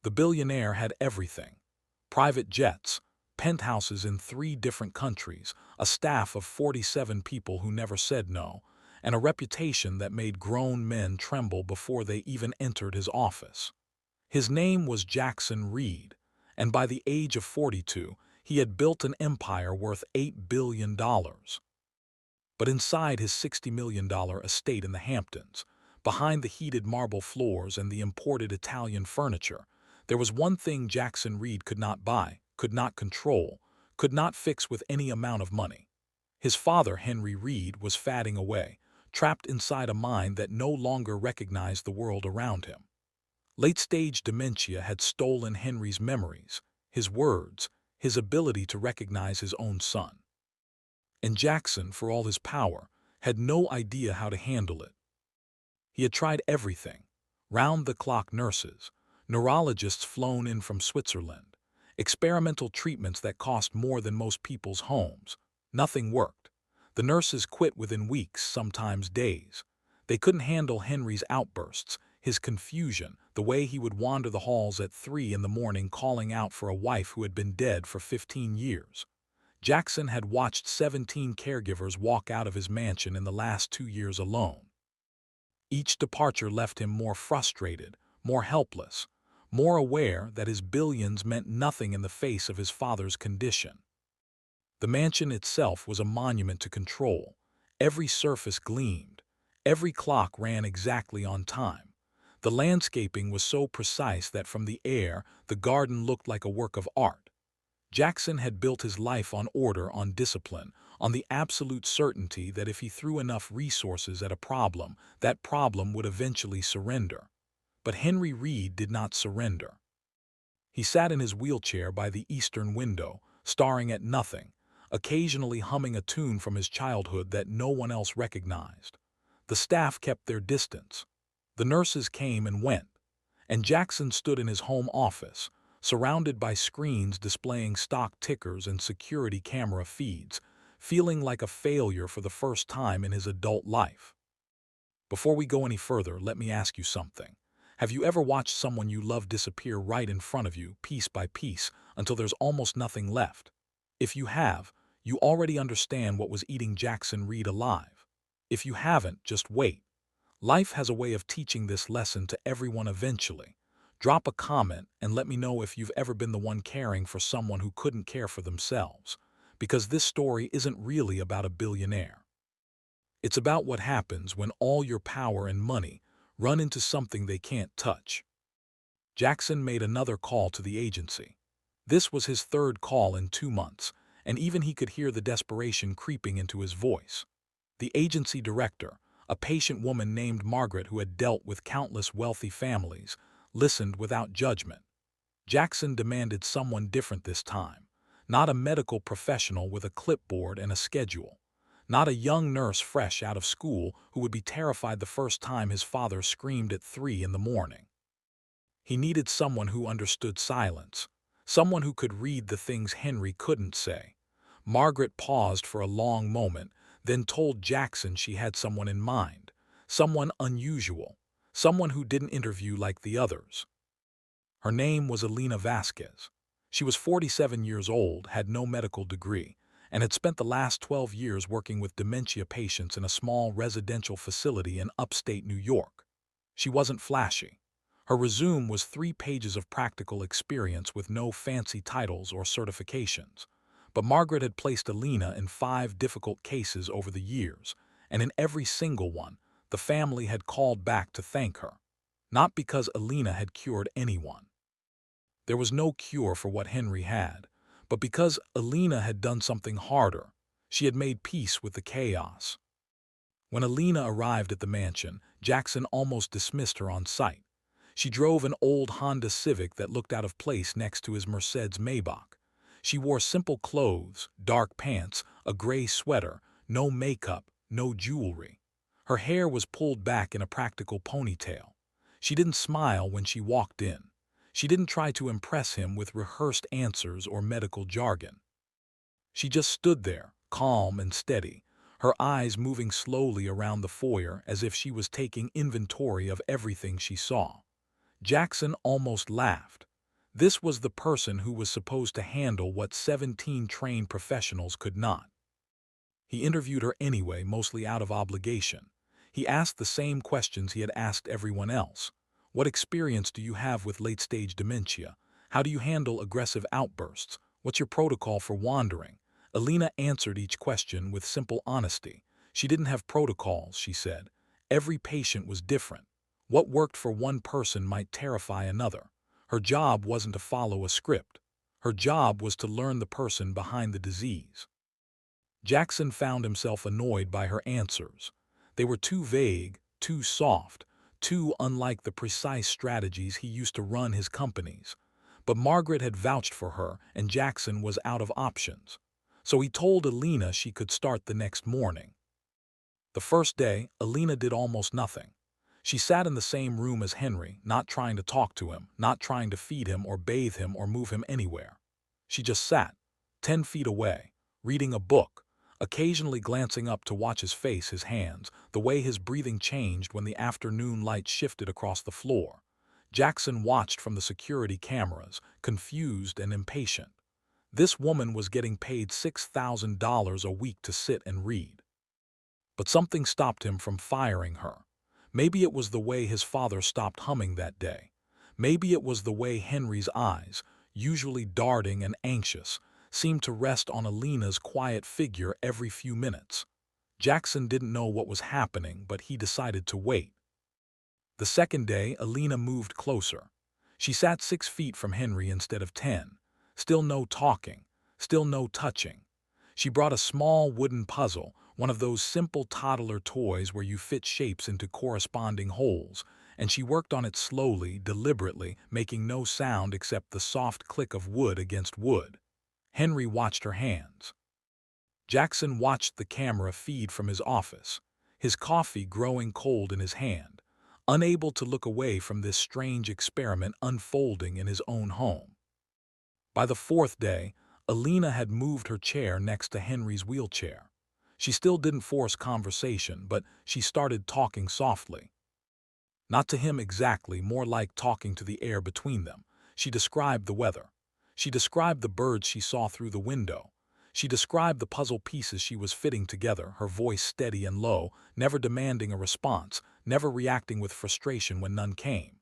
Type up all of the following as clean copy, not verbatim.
The billionaire had everything: private jets, penthouses in 3 different countries, a staff of 47 people who never said no, and a reputation that made grown men tremble before they even entered his office. His name was Jackson Reid, and by the age of 42, he had built an empire worth $8 billion. But inside his $60 million estate in the Hamptons, behind the heated marble floors and the imported Italian furniture, there was one thing Jackson Reid could not buy, could not control, could not fix with any amount of money. His father, Henry Reid, was fading away, trapped inside a mind that no longer recognized the world around him. Late-stage dementia had stolen Henry's memories, his words, his ability to recognize his own son. And Jackson, for all his power, had no idea how to handle it. He had tried everything: round-the-clock nurses, neurologists flown in from Switzerland, experimental treatments that cost more than most people's homes. Nothing worked. The nurses quit within weeks, sometimes days. They couldn't handle Henry's outbursts, his confusion, the way he would wander the halls at 3 in the morning calling out for a wife who had been dead for 15 years. Jackson had watched 17 caregivers walk out of his mansion in the last 2 years alone. Each departure left him more frustrated, more helpless, more aware that his billions meant nothing in the face of his father's condition. The mansion itself was a monument to control. Every surface gleamed. Every clock ran exactly on time. The landscaping was so precise that from the air, the garden looked like a work of art. Jackson had built his life on order, on discipline, on the absolute certainty that if he threw enough resources at a problem, that problem would eventually surrender. But Henry Reid did not surrender. He sat in his wheelchair by the eastern window, staring at nothing, occasionally humming a tune from his childhood that no one else recognized. The staff kept their distance. The nurses came and went, and Jackson stood in his home office, surrounded by screens displaying stock tickers and security camera feeds, feeling like a failure for the first time in his adult life. Before we go any further, let me ask you something. Have you ever watched someone you love disappear right in front of you, piece by piece, until there's almost nothing left? If you have, you already understand what was eating Jackson Reid alive. If you haven't, just wait. Life has a way of teaching this lesson to everyone eventually. Drop a comment and let me know if you've ever been the one caring for someone who couldn't care for themselves, because this story isn't really about a billionaire. It's about what happens when all your power and money run into something they can't touch. Jackson made another call to the agency. This was his 3rd call in 2 months, and even he could hear the desperation creeping into his voice. The agency director, a patient woman named Margaret who had dealt with countless wealthy families, listened without judgment. Jackson demanded someone different this time, not a medical professional with a clipboard and a schedule, not a young nurse fresh out of school who would be terrified the first time his father screamed at 3 in the morning. He needed someone who understood silence, someone who could read the things Henry couldn't say. Margaret paused for a long moment, then told Jackson she had someone in mind, someone unusual, someone who didn't interview like the others. Her name was Elena Vasquez. She was 47 years old, had no medical degree, and had spent the last 12 years working with dementia patients in a small residential facility in upstate New York. She wasn't flashy. Her resume was 3 pages of practical experience with no fancy titles or certifications. But Margaret had placed Elena in 5 difficult cases over the years, and in every single one, the family had called back to thank her. Not because Elena had cured anyone. There was no cure for what Henry had, but because Elena had done something harder. She had made peace with the chaos. When Elena arrived at the mansion, Jackson almost dismissed her on sight. She drove an old Honda Civic that looked out of place next to his Mercedes Maybach. She wore simple clothes, dark pants, a gray sweater, no makeup, no jewelry. Her hair was pulled back in a practical ponytail. She didn't smile when she walked in. She didn't try to impress him with rehearsed answers or medical jargon. She just stood there, calm and steady, her eyes moving slowly around the foyer as if she was taking inventory of everything she saw. Jackson almost laughed. This was the person who was supposed to handle what 17 trained professionals could not. He interviewed her anyway, mostly out of obligation. He asked the same questions he had asked everyone else. What experience do you have with late-stage dementia? How do you handle aggressive outbursts? What's your protocol for wandering? Elena answered each question with simple honesty. She didn't have protocols, she said. Every patient was different. What worked for one person might terrify another. Her job wasn't to follow a script. Her job was to learn the person behind the disease. Jackson found himself annoyed by her answers. They were too vague, too soft, too unlike the precise strategies he used to run his companies. But Margaret had vouched for her, and Jackson was out of options. So he told Elena she could start the next morning. The first day, Elena did almost nothing. She sat in the same room as Henry, not trying to talk to him, not trying to feed him or bathe him or move him anywhere. She just sat, 10 feet away, reading a book, occasionally glancing up to watch his face, his hands, the way his breathing changed when the afternoon light shifted across the floor. Jackson watched from the security cameras, confused and impatient. This woman was getting paid $6,000 a week to sit and read. But something stopped him from firing her. Maybe it was the way his father stopped humming that day. Maybe it was the way Henry's eyes, usually darting and anxious, seemed to rest on Elena's quiet figure every few minutes. Jackson didn't know what was happening, but he decided to wait. The second day, Elena moved closer. She sat 6 feet from Henry instead of 10. Still no talking, still no touching. She brought a small wooden puzzle, one of those simple toddler toys where you fit shapes into corresponding holes, and she worked on it slowly, deliberately, making no sound except the soft click of wood against wood. Henry watched her hands. Jackson watched the camera feed from his office, his coffee growing cold in his hand, unable to look away from this strange experiment unfolding in his own home. By the fourth day, Elena had moved her chair next to Henry's wheelchair. She still didn't force conversation, but she started talking softly. Not to him exactly, more like talking to the air between them. She described the weather. She described the birds she saw through the window. She described the puzzle pieces she was fitting together, her voice steady and low, never demanding a response, never reacting with frustration when none came.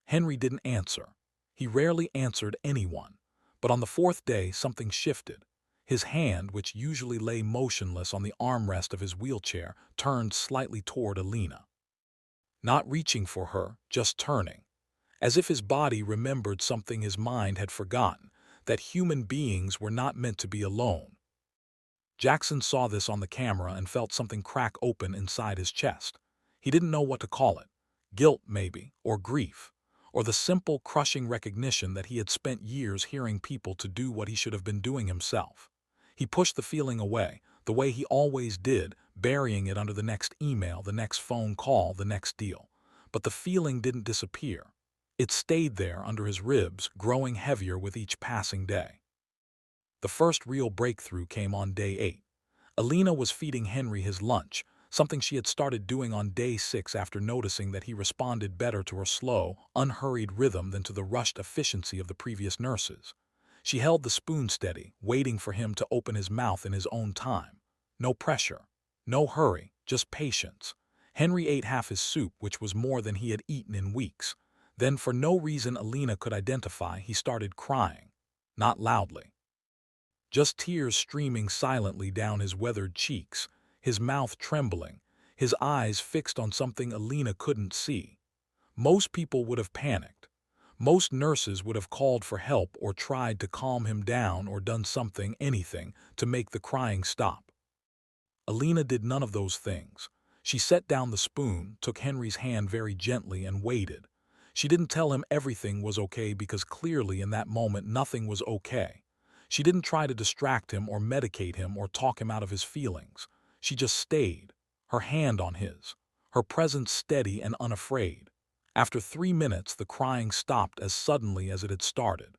Henry didn't answer. He rarely answered anyone. But on the fourth day, something shifted. His hand, which usually lay motionless on the armrest of his wheelchair, turned slightly toward Elena. Not reaching for her, just turning. As if his body remembered something his mind had forgotten, that human beings were not meant to be alone. Jackson saw this on the camera and felt something crack open inside his chest. He didn't know what to call it. Guilt, maybe, or grief, or the simple, crushing recognition that he had spent years hearing people to do what he should have been doing himself. He pushed the feeling away, the way he always did, burying it under the next email, the next phone call, the next deal. But the feeling didn't disappear. It stayed there under his ribs, growing heavier with each passing day. The first real breakthrough came on day 8. Elena was feeding Henry his lunch, something she had started doing on day 6 after noticing that he responded better to her slow, unhurried rhythm than to the rushed efficiency of the previous nurses. She held the spoon steady, waiting for him to open his mouth in his own time. No pressure, no hurry, just patience. Henry ate half his soup, which was more than he had eaten in weeks. Then, for no reason Elena could identify, he started crying. Not loudly. Just tears streaming silently down his weathered cheeks, his mouth trembling, his eyes fixed on something Elena couldn't see. Most people would have panicked. Most nurses would have called for help or tried to calm him down or done something, anything, to make the crying stop. Elena did none of those things. She set down the spoon, took Henry's hand very gently, and waited. She didn't tell him everything was okay because clearly in that moment nothing was okay. She didn't try to distract him or medicate him or talk him out of his feelings. She just stayed, her hand on his, her presence steady and unafraid. After 3 minutes, the crying stopped as suddenly as it had started.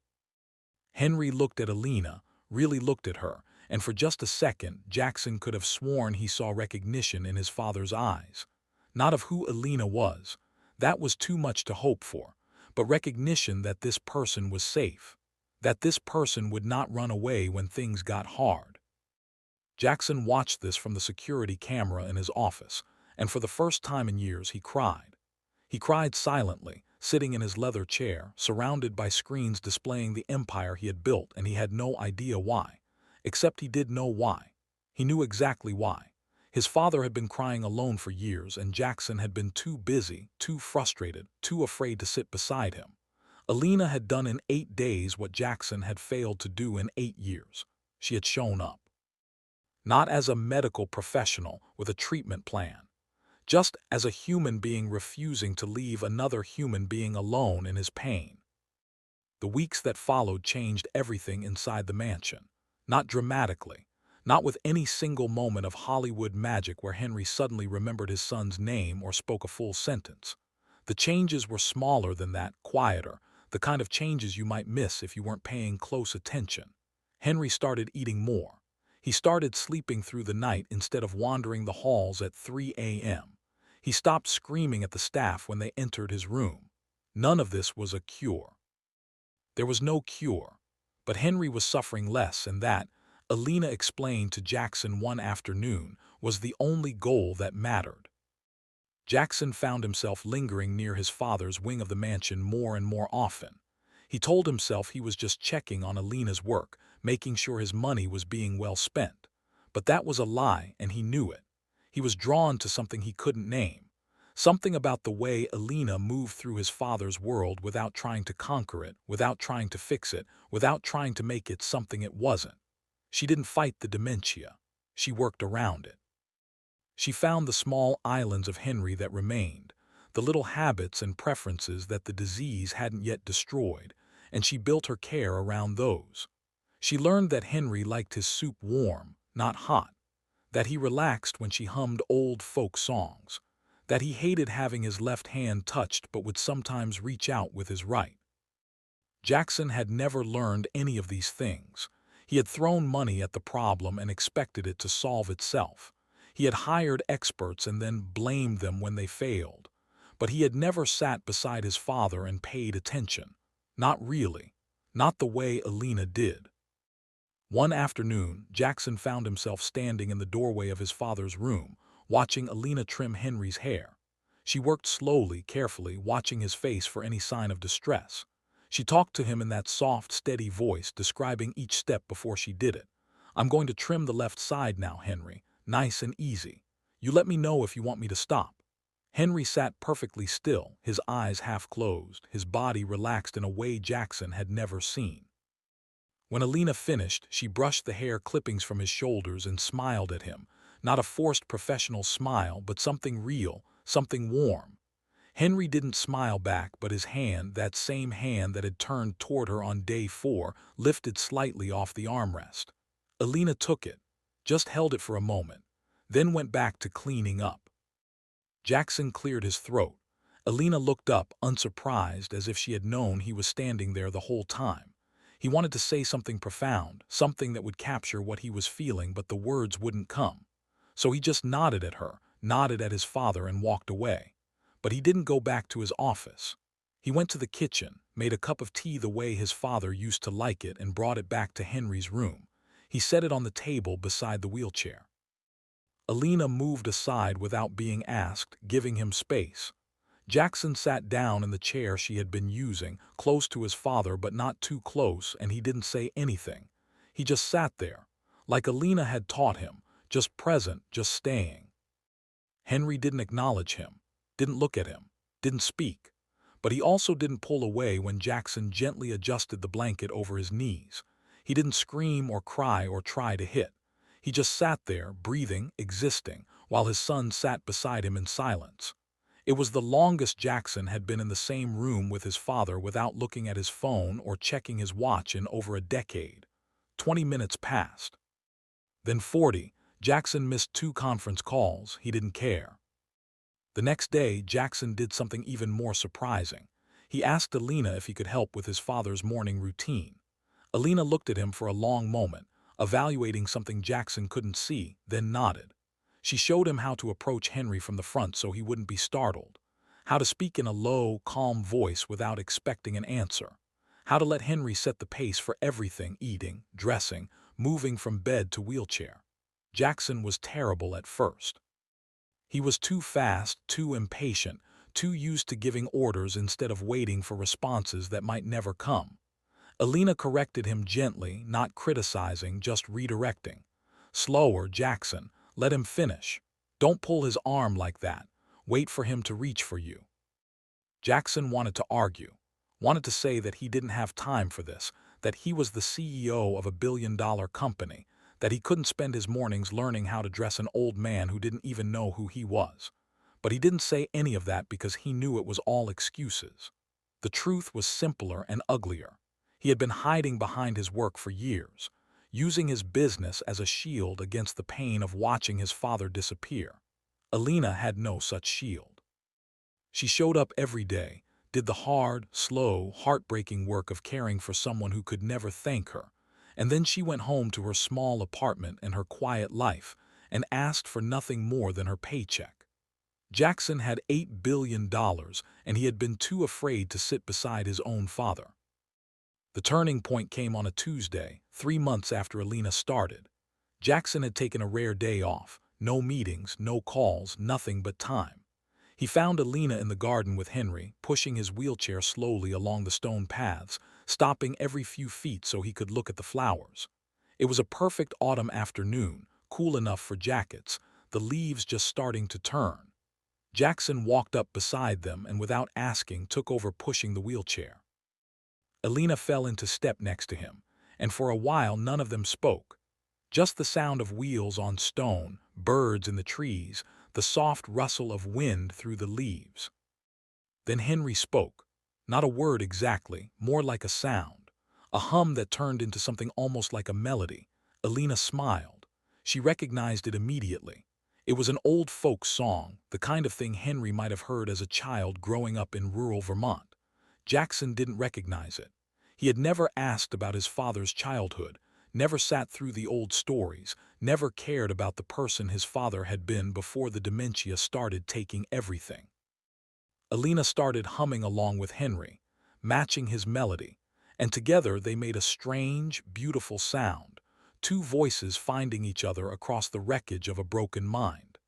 Henry looked at Elena, really looked at her, and for just a second, Jackson could have sworn he saw recognition in his father's eyes. Not of who Elena was. That was too much to hope for. but recognition that this person was safe, that this person would not run away when things got hard. Jackson watched this from the security camera in his office, and for the first time in years he cried. He cried silently, sitting in his leather chair, surrounded by screens displaying the empire he had built, and he had no idea why. Except he did know why. He knew exactly why. His father had been crying alone for years, and Jackson had been too busy, too frustrated, too afraid to sit beside him. Elena had done in 8 days what Jackson had failed to do in 8 years. She had shown up. Not as a medical professional with a treatment plan, just as a human being refusing to leave another human being alone in his pain. The weeks that followed changed everything inside the mansion. Not dramatically, not with any single moment of Hollywood magic where Henry suddenly remembered his son's name or spoke a full sentence. The changes were smaller than that, quieter, the kind of changes you might miss if you weren't paying close attention. Henry started eating more. He started sleeping through the night instead of wandering the halls at 3 a.m. He stopped screaming at the staff when they entered his room. None of this was a cure. There was no cure, but Henry was suffering less, and that, Elena explained to Jackson one afternoon, was the only goal that mattered. Jackson found himself lingering near his father's wing of the mansion more and more often. He told himself he was just checking on Elena's work, making sure his money was being well spent. But that was a lie, and he knew it. He was drawn to something he couldn't name. Something about the way Elena moved through his father's world without trying to conquer it, without trying to fix it, without trying to make it something it wasn't. She didn't fight the dementia. She worked around it. She found the small islands of Henry that remained, the little habits and preferences that the disease hadn't yet destroyed, and she built her care around those. She learned that Henry liked his soup warm, not hot, that he relaxed when she hummed old folk songs, that he hated having his left hand touched but would sometimes reach out with his right. Jackson had never learned any of these things. He had thrown money at the problem and expected it to solve itself. He had hired experts and then blamed them when they failed. But he had never sat beside his father and paid attention. Not really. Not the way Elena did. One afternoon, Jackson found himself standing in the doorway of his father's room, watching Elena trim Henry's hair. She worked slowly, carefully, watching his face for any sign of distress. She talked to him in that soft, steady voice, describing each step before she did it. "I'm going to trim the left side now, Henry. Nice and easy. You let me know if you want me to stop." Henry sat perfectly still, his eyes half closed, his body relaxed in a way Jackson had never seen. When Elena finished, she brushed the hair clippings from his shoulders and smiled at him, not a forced professional smile, but something real, something warm. Henry didn't smile back, but his hand, that same hand that had turned toward her on day 4, lifted slightly off the armrest. Elena took it, just held it for a moment, then went back to cleaning up. Jackson cleared his throat. Elena looked up, unsurprised, as if she had known he was standing there the whole time. He wanted to say something profound, something that would capture what he was feeling, but the words wouldn't come. So he just nodded at her, nodded at his father, and walked away. But he didn't go back to his office. He went to the kitchen, made a cup of tea the way his father used to like it, and brought it back to Henry's room. He set it on the table beside the wheelchair. Elena moved aside without being asked, giving him space. Jackson sat down in the chair she had been using, close to his father but not too close, and he didn't say anything. He just sat there, like Elena had taught him, just present, just staying. Henry didn't acknowledge him, didn't look at him, didn't speak. But he also didn't pull away when Jackson gently adjusted the blanket over his knees. He didn't scream or cry or try to hit. He just sat there, breathing, existing, while his son sat beside him in silence. It was the longest Jackson had been in the same room with his father without looking at his phone or checking his watch in over a decade. 20 minutes passed. Then 40. Jackson missed 2 conference calls. He didn't care. The next day, Jackson did something even more surprising. He asked Elena if he could help with his father's morning routine. Elena looked at him for a long moment, evaluating something Jackson couldn't see, then nodded. She showed him how to approach Henry from the front so he wouldn't be startled, how to speak in a low, calm voice without expecting an answer, how to let Henry set the pace for everything: eating, dressing, moving from bed to wheelchair. Jackson was terrible at first. He was too fast, too impatient, too used to giving orders instead of waiting for responses that might never come. Elena corrected him gently, not criticizing, just redirecting. "Slower, Jackson. Let him finish. Don't pull his arm like that. Wait for him to reach for you." Jackson wanted to argue, wanted to say that he didn't have time for this, that he was the CEO of a billion-dollar company, that he couldn't spend his mornings learning how to dress an old man who didn't even know who he was. But he didn't say any of that because he knew it was all excuses. The truth was simpler and uglier. He had been hiding behind his work for years, using his business as a shield against the pain of watching his father disappear. Elena had no such shield. She showed up every day, did the hard, slow, heartbreaking work of caring for someone who could never thank her, and then she went home to her small apartment and her quiet life and asked for nothing more than her paycheck. Jackson had $8 billion, and he had been too afraid to sit beside his own father. The turning point came on a Tuesday, 3 months after Elena started. Jackson had taken a rare day off, no meetings, no calls, nothing but time. He found Elena in the garden with Henry, pushing his wheelchair slowly along the stone paths, stopping every few feet so he could look at the flowers. It was a perfect autumn afternoon, cool enough for jackets, the leaves just starting to turn. Jackson walked up beside them and without asking took over pushing the wheelchair. Elena fell into step next to him, and for a while none of them spoke. Just the sound of wheels on stone, birds in the trees, the soft rustle of wind through the leaves. Then Henry spoke. Not a word exactly, more like a sound. A hum that turned into something almost like a melody. Elena smiled. She recognized it immediately. It was an old folk song, the kind of thing Henry might have heard as a child growing up in rural Vermont. Jackson didn't recognize it. He had never asked about his father's childhood, never sat through the old stories, never cared about the person his father had been before the dementia started taking everything. Elena started humming along with Henry, matching his melody, and together they made a strange, beautiful sound, two voices finding each other across the wreckage of a broken mind.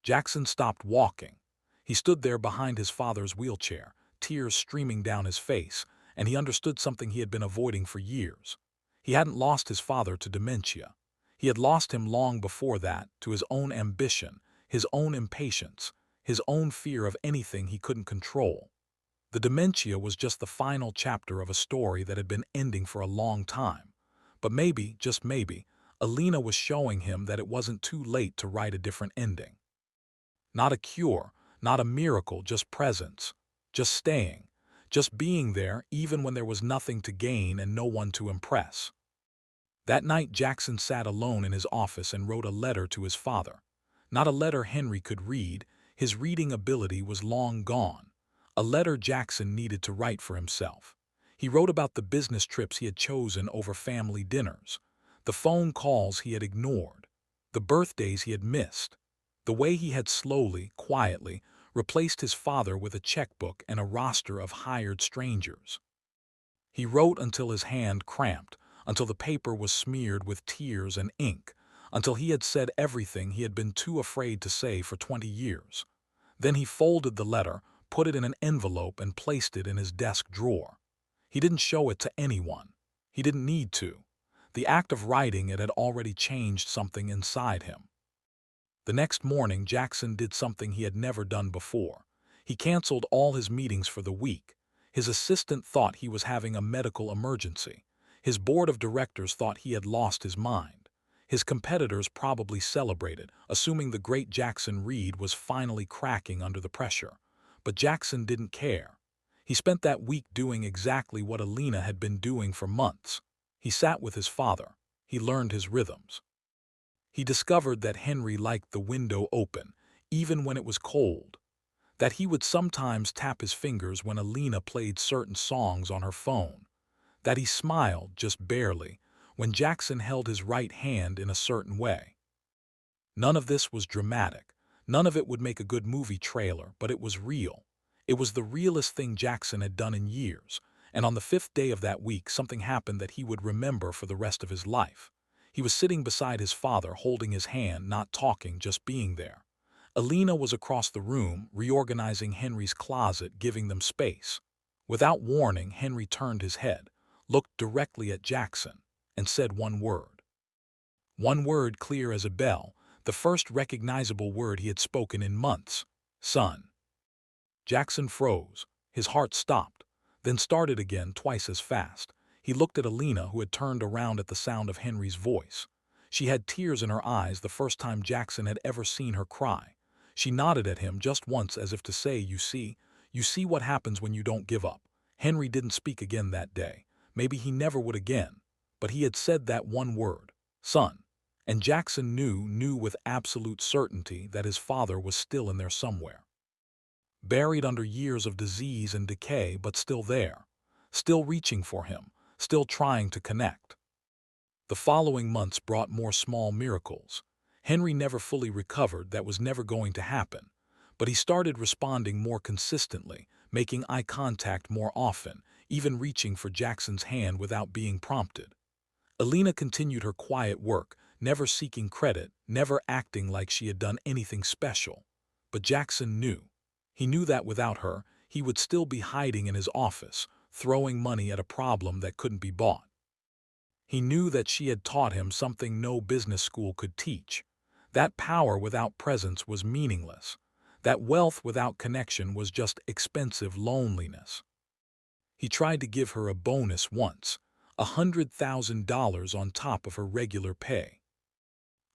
Jackson stopped walking. He stood there behind his father's wheelchair, tears streaming down his face, and he understood something he had been avoiding for years. He hadn't lost his father to dementia. He had lost him long before that to his own ambition, his own impatience, his own fear of anything he couldn't control. The dementia was just the final chapter of a story that had been ending for a long time. But maybe, just maybe, Elena was showing him that it wasn't too late to write a different ending. Not a cure, not a miracle, just presence, just staying, just being there even when there was nothing to gain and no one to impress. That night Jackson sat alone in his office and wrote a letter to his father. Not a letter Henry could read, his reading ability was long gone. A letter Jackson needed to write for himself. He wrote about the business trips he had chosen over family dinners, the phone calls he had ignored, the birthdays he had missed, the way he had slowly, quietly, replaced his father with a checkbook and a roster of hired strangers. He wrote until his hand cramped, until the paper was smeared with tears and ink, until he had said everything he had been too afraid to say for 20 years. Then he folded the letter, put it in an envelope, and placed it in his desk drawer. He didn't show it to anyone. He didn't need to. The act of writing it had already changed something inside him. The next morning, Jackson did something he had never done before. He canceled all his meetings for the week. His assistant thought he was having a medical emergency. His board of directors thought he had lost his mind. His competitors probably celebrated, assuming the great Jackson Reid was finally cracking under the pressure. But Jackson didn't care. He spent that week doing exactly what Elena had been doing for months. He sat with his father. He learned his rhythms. He discovered that Henry liked the window open, even when it was cold. That he would sometimes tap his fingers when Elena played certain songs on her phone. That he smiled, just barely, when Jackson held his right hand in a certain way. None of this was dramatic. None of it would make a good movie trailer, but it was real. It was the realest thing Jackson had done in years, and on the 5th day of that week, something happened that he would remember for the rest of his life. He was sitting beside his father, holding his hand, not talking, just being there. Elena was across the room, reorganizing Henry's closet, giving them space. Without warning, Henry turned his head, looked directly at Jackson, and said one word. One word clear as a bell, the first recognizable word he had spoken in months. Son. Jackson froze. His heart stopped, then started again twice as fast. He looked at Elena, who had turned around at the sound of Henry's voice. She had tears in her eyes, the first time Jackson had ever seen her cry. She nodded at him just once, as if to say, you see what happens when you don't give up. Henry didn't speak again that day. Maybe he never would again. But he had said that one word, son. And Jackson knew with absolute certainty that his father was still in there somewhere. Buried under years of disease and decay, but still there. Still reaching for him. Still trying to connect. The following months brought more small miracles. Henry never fully recovered, that was never going to happen. But he started responding more consistently, making eye contact more often, even reaching for Jackson's hand without being prompted. Elena continued her quiet work, never seeking credit, never acting like she had done anything special. But Jackson knew. He knew that without her, he would still be hiding in his office, throwing money at a problem that couldn't be bought. He knew that she had taught him something no business school could teach. That power without presence was meaningless. That wealth without connection was just expensive loneliness. He tried to give her a bonus once, $100,000 on top of her regular pay.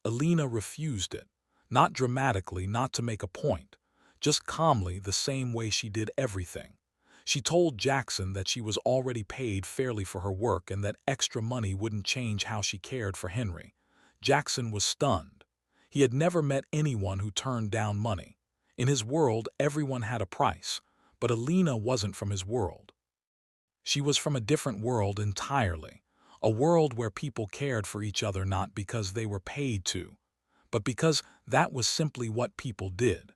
Elena refused it, not dramatically, not to make a point, just calmly, the same way she did everything. She told Jackson that she was already paid fairly for her work and that extra money wouldn't change how she cared for Henry. Jackson was stunned. He had never met anyone who turned down money. In his world, everyone had a price, but Elena wasn't from his world. She was from a different world entirely, a world where people cared for each other not because they were paid to, but because that was simply what people did.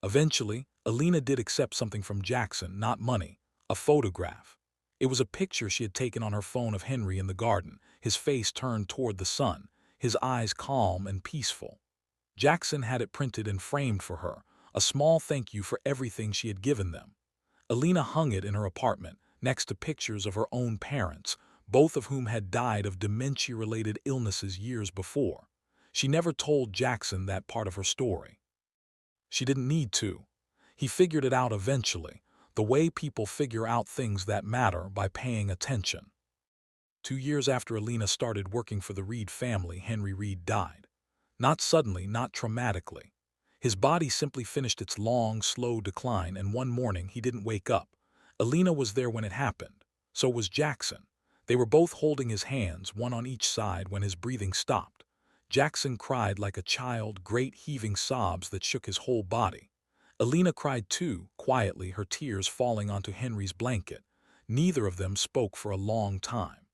Eventually, Elena did accept something from Jackson, not money, a photograph. It was a picture she had taken on her phone of Henry in the garden, his face turned toward the sun, his eyes calm and peaceful. Jackson had it printed and framed for her, a small thank you for everything she had given them. Elena hung it in her apartment, next to pictures of her own parents, both of whom had died of dementia-related illnesses years before. She never told Jackson that part of her story. She didn't need to. He figured it out eventually, the way people figure out things that matter, by paying attention. 2 years after Elena started working for the Reid family, Henry Reid died. Not suddenly, not traumatically. His body simply finished its long, slow decline, and one morning he didn't wake up. Elena was there when it happened. So was Jackson. They were both holding his hands, one on each side, when his breathing stopped. Jackson cried like a child, great heaving sobs that shook his whole body. Elena cried too, quietly, her tears falling onto Henry's blanket. Neither of them spoke for a long time.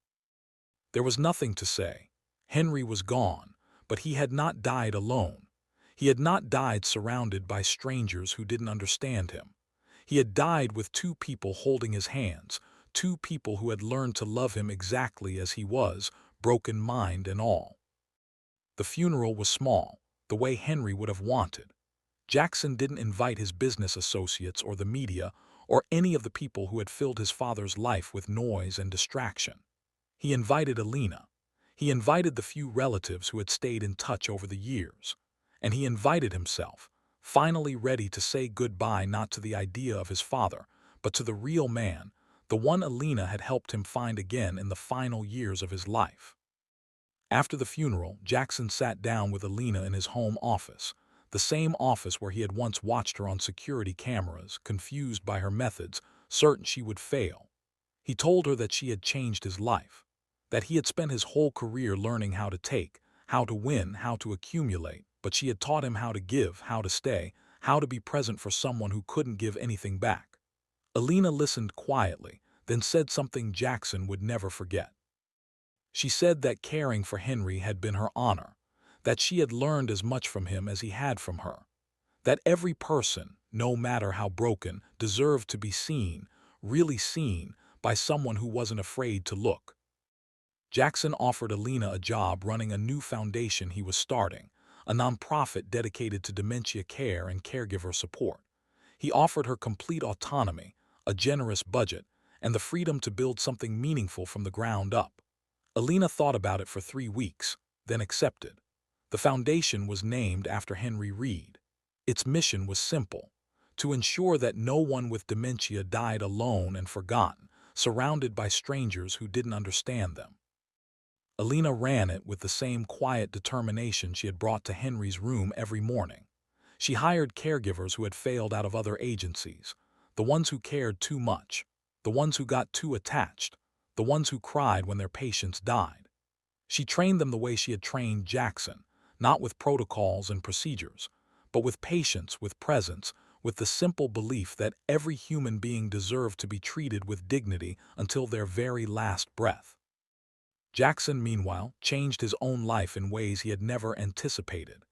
There was nothing to say. Henry was gone, but he had not died alone. He had not died surrounded by strangers who didn't understand him. He had died with 2 people holding his hands, 2 people who had learned to love him exactly as he was, broken mind and all. The funeral was small, the way Henry would have wanted. Jackson didn't invite his business associates or the media or any of the people who had filled his father's life with noise and distraction. He invited Elena. He invited the few relatives who had stayed in touch over the years. And he invited himself, finally ready to say goodbye not to the idea of his father, but to the real man, the one Elena had helped him find again in the final years of his life. After the funeral, Jackson sat down with Elena in his home office, the same office where he had once watched her on security cameras, confused by her methods, certain she would fail. He told her that she had changed his life, that he had spent his whole career learning how to take, how to win, how to accumulate, but she had taught him how to give, how to stay, how to be present for someone who couldn't give anything back. Elena listened quietly, then said something Jackson would never forget. She said that caring for Henry had been her honor, that she had learned as much from him as he had from her. That every person, no matter how broken, deserved to be seen, really seen, by someone who wasn't afraid to look. Jackson offered Elena a job running a new foundation he was starting, a nonprofit dedicated to dementia care and caregiver support. He offered her complete autonomy, a generous budget, and the freedom to build something meaningful from the ground up. Elena thought about it for 3 weeks, then accepted. The foundation was named after Henry Reid. Its mission was simple: to ensure that no one with dementia died alone and forgotten, surrounded by strangers who didn't understand them. Elena ran it with the same quiet determination she had brought to Henry's room every morning. She hired caregivers who had failed out of other agencies, the ones who cared too much, the ones who got too attached, the ones who cried when their patients died. She trained them the way she had trained Jackson, not with protocols and procedures, but with patience, with presence, with the simple belief that every human being deserved to be treated with dignity until their very last breath. Jackson, meanwhile, changed his own life in ways he had never anticipated.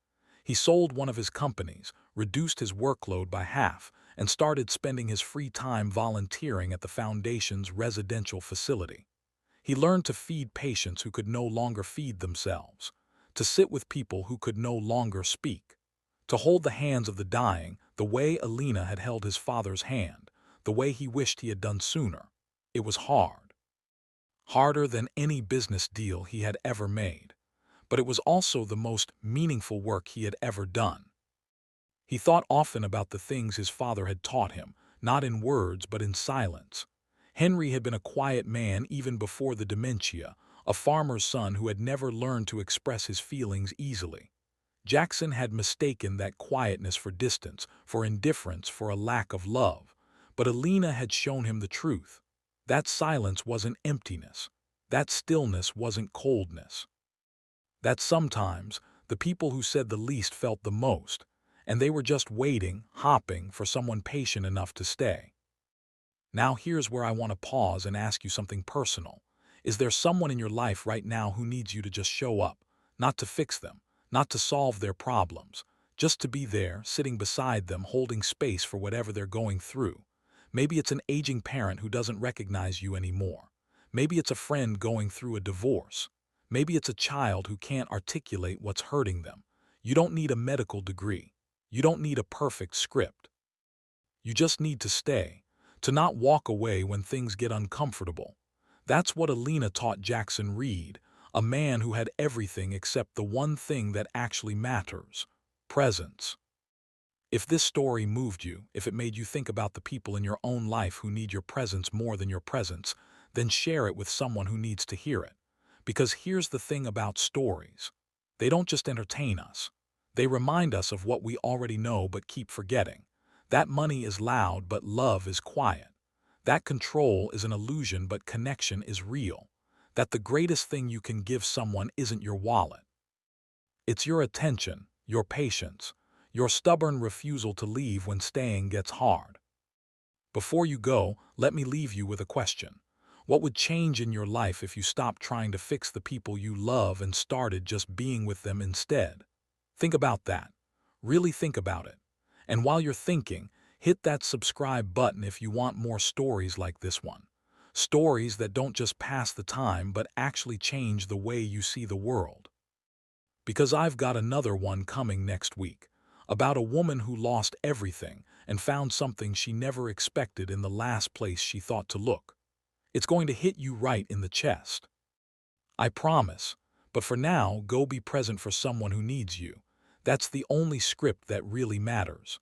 He sold one of his companies, reduced his workload by half, and started spending his free time volunteering at the foundation's residential facility. He learned to feed patients who could no longer feed themselves, to sit with people who could no longer speak, to hold the hands of the dying the way Elena had held his father's hand, the way he wished he had done sooner. It was hard. Harder than any business deal he had ever made. But it was also the most meaningful work he had ever done. He thought often about the things his father had taught him, not in words but in silence. Henry had been a quiet man even before the dementia, a farmer's son who had never learned to express his feelings easily. Jackson had mistaken that quietness for distance, for indifference, for a lack of love. But Elena had shown him the truth. That silence wasn't emptiness. That stillness wasn't coldness. That sometimes the people who said the least felt the most, and they were just waiting, hopping for someone patient enough to stay. Now here's where I want to pause and ask you something personal. Is there someone in your life right now who needs you to just show up, not to fix them, not to solve their problems, just to be there, sitting beside them, holding space for whatever they're going through? Maybe it's an aging parent who doesn't recognize you anymore. Maybe it's a friend going through a divorce. Maybe it's a child who can't articulate what's hurting them. You don't need a medical degree. You don't need a perfect script. You just need to stay, to not walk away when things get uncomfortable. That's what Elena taught Jackson Reid, a man who had everything except the one thing that actually matters: presence. If this story moved you, if it made you think about the people in your own life who need your presence more than your presence, then share it with someone who needs to hear it. Because here's the thing about stories. They don't just entertain us. They remind us of what we already know but keep forgetting. That money is loud but love is quiet. That control is an illusion but connection is real. That the greatest thing you can give someone isn't your wallet. It's your attention, your patience, your stubborn refusal to leave when staying gets hard. Before you go, let me leave you with a question. What would change in your life if you stopped trying to fix the people you love and started just being with them instead? Think about that. Really think about it. And while you're thinking, hit that subscribe button if you want more stories like this one. Stories that don't just pass the time but actually change the way you see the world. Because I've got another one coming next week, about a woman who lost everything and found something she never expected in the last place she thought to look. It's going to hit you right in the chest. I promise. But for now, go be present for someone who needs you. That's the only script that really matters.